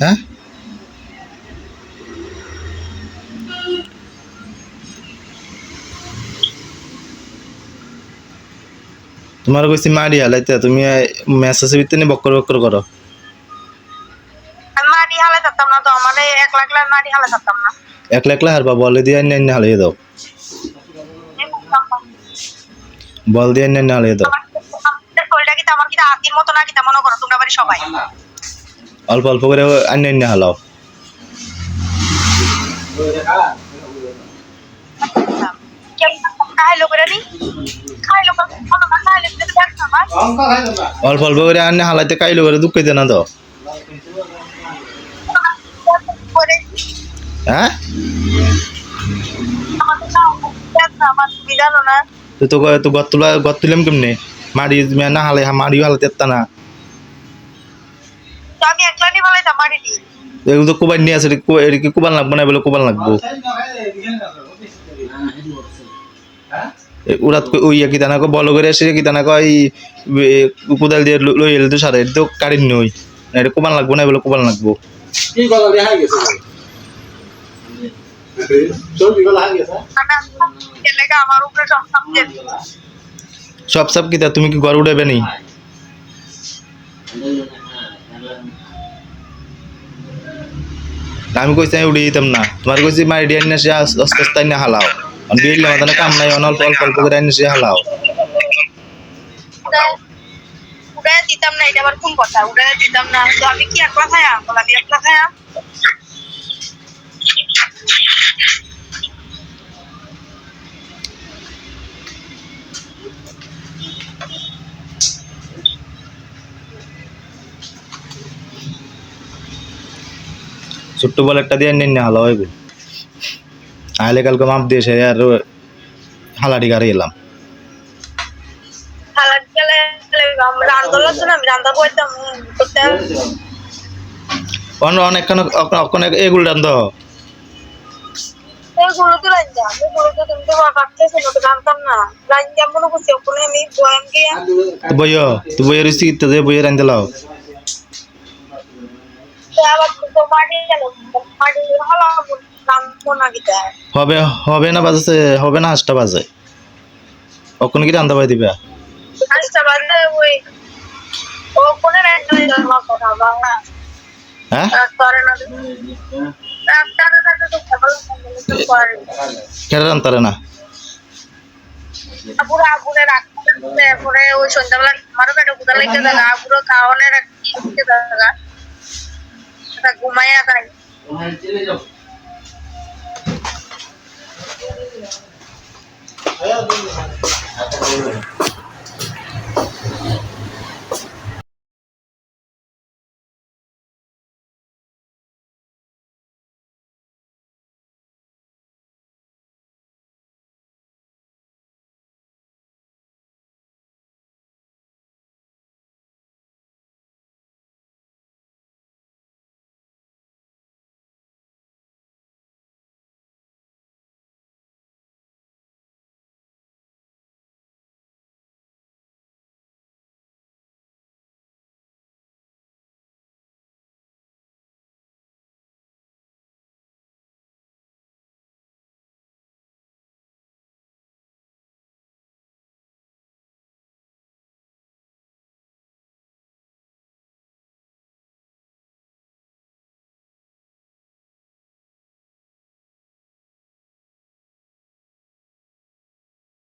হ্যাঁ তোমার কইছি মারি হালাইতে তুমি মেসেজের ভিতরে বক্কর বক্কর করো মারি হালাই থাকতাম না তো আমার 1 লাখ মারি হালাই থাকতাম না একলা একলা হারবা বলে দিয়ে আইনে হালিয়ে দাও বল দিয়ে আইনে হালিয়ে দাও শরীরটা কি আমার কি হাতির মতো না কি মনে করো তোমরা বাড়ি সবাই অল্প অল্প করে আইনে হালাও অল্প অল্প করে আইনে হালাইতে কাইলো করে দুঃখ দিতে না তো হ্যাঁ তো গত তুলাম কেমনে মারি না হালে মারিও হালাতে না আমি একলা নি বলাইতাম মারি দি এগুলো তো কোবাই নিয়ে আছে এর কি কোবান লাগবে না বলে কোবান লাগবো উড়াত ওই কি দানা কো বল করে এসে কি দানা কই কোদাল দিয়ে লই এল তো সারে তো কারিন নই না এটা কোবান লাগবো না বলে কোবান লাগবো কি গলা দেখাই গেছে চলবি গলা হাই গেছে আমার উপরে সব সব কি তুমি কি ঘর উড়াবে নি আমি কইছি আমি উড়িয়ে দিতাম না তোমার কইছি মারি দিয়ে না সে আস্তে আস্তে না হালাও আমি দিলে মাথানে কাম নাই অল্প অল্প অল্প করে আইনে সে হালাও উড়াই দিতাম না এটা আবার কোন কথা উড়াই দিতাম না তো আমি কি একলা খায়া বলা আমি একলা খায়া ছোট্ট বল একটা দিয়ে নিয়ে হালাও হইব আইলে কালকে মাপ দিয়ে সে আর হালাটি গাড়ি এলাম হালাত গেলে রান্দার লাগতো না আমি রান্না করতাম অনেকক্ষণ এগুলো রান্ধ এগুলো তো রান্না এগুলো তো তুমি তো কাটতেছো না তো রান্তাম না রান্না মনে করছি ওখানে আমি বয়াম গিয়ে তুই বইয়ের রুচি কিনতে যে বইয়ের রান্ধতে লাও আবার তো মাটি গেল মাটি হলো রান্না না গিয়ে হবে হবে না বাজে হবে না 8টা বাজে কখন কি রান্না বাই দিবে 8টা বাজে ওই ও কোনে রান্না দেওয়া কথা বাবা হ্যাঁ করে না ডাক্তার কাছে তো খবর করে কেন রান্তারে না পুরো আগুনে রাখতে পরে ওই সন্ধ্যাবেলা আমারও পেটে ক্ষুধা লেগে থাকে পুরো খাওয়ানোর একটা জায়গা এটা ঘুমাইয়া খাই